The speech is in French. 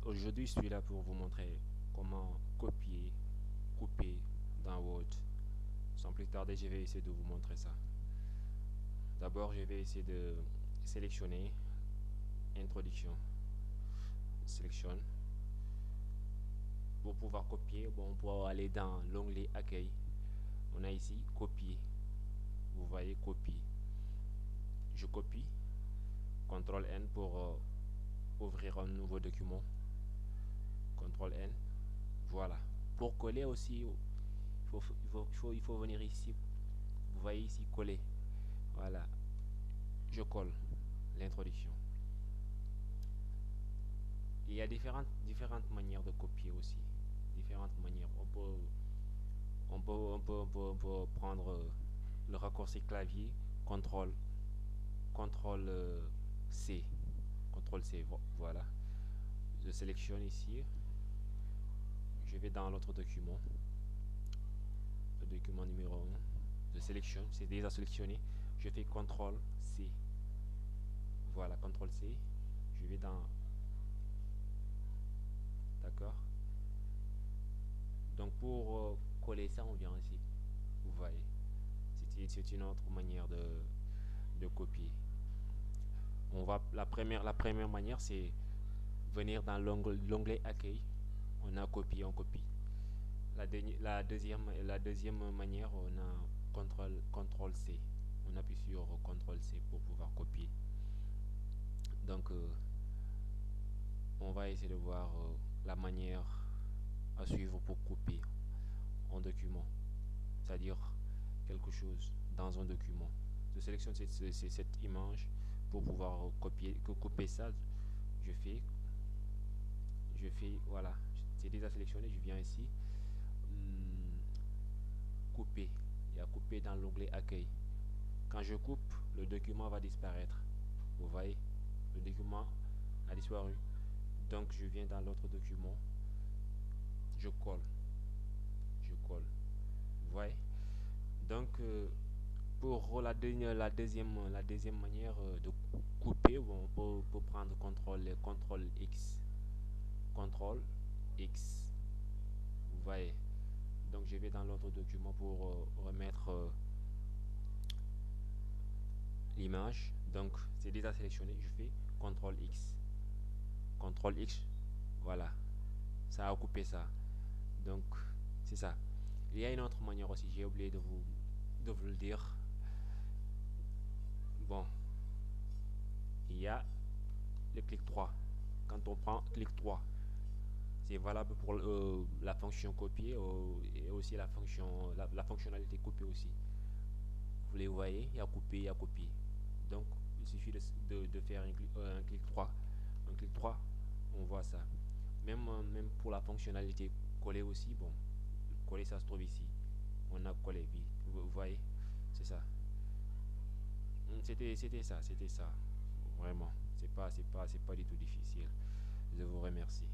Aujourd'hui, je suis là pour vous montrer comment copier, couper dans Word. Sans plus tarder, je vais essayer de vous montrer ça. D'abord, je vais essayer de sélectionner Introduction. Sélectionne. Pour pouvoir copier, bon, on peut aller dans l'onglet Accueil. On a ici Copier. Vous voyez Copier. Je copie. CTRL N pour ouvrir un nouveau document. CTRL N. Voilà. Pour coller aussi, il faut venir ici. Vous voyez ici coller. Voilà. Je colle l'introduction. Il y a différentes manières de copier aussi. Différentes manières. On peut prendre le raccourci clavier, CTRL C. CTRL C, voilà. Je sélectionne ici. Je vais dans l'autre document. Le document numéro 1. Je sélectionne, c'est déjà sélectionné. Je fais CTRL C. Voilà, CTRL C. Je vais dans... D'accord. Donc pour coller ça, on vient ici. Vous voyez. C'est une autre manière de copier. La première manière, c'est venir dans l'onglet Accueil. On a copié, on copie. La deuxième manière, on a CTRL C. On appuie sur CTRL C pour pouvoir copier. Donc, on va essayer de voir la manière à suivre pour couper un document, c'est-à-dire quelque chose dans un document. Je sélectionne cette image pour pouvoir couper ça. Je fais, voilà, c'est déjà sélectionné. Je viens ici, couper. Il y a couper dans l'onglet Accueil. Quand je coupe, le document va disparaître. Vous voyez, le document a disparu. Donc je viens dans l'autre document, je colle. Vous voyez. Donc pour la deuxième manière de couper, bon, on peut prendre CTRL X. CTRL X. Vous voyez. Donc je vais dans l'autre document pour remettre l'image. Donc c'est déjà sélectionné. Je fais CTRL X. CTRL X. Voilà. Ça a coupé ça. Donc c'est ça. Il y a une autre manière aussi. J'ai oublié de vous le dire. Bon. Il y a le clic droit. Quand on prend clic droit, c'est valable pour la fonction copier et aussi la fonctionnalité copier aussi. Vous les voyez, il y a coupé, il y a copié. Donc il suffit de faire un clic droit. Un clic droit, on voit ça. Même pour la fonctionnalité coller aussi, bon, coller ça se trouve ici. On a collé, oui. Vous voyez, c'est ça. C'était ça. Vraiment, c'est pas du tout difficile. Je vous remercie.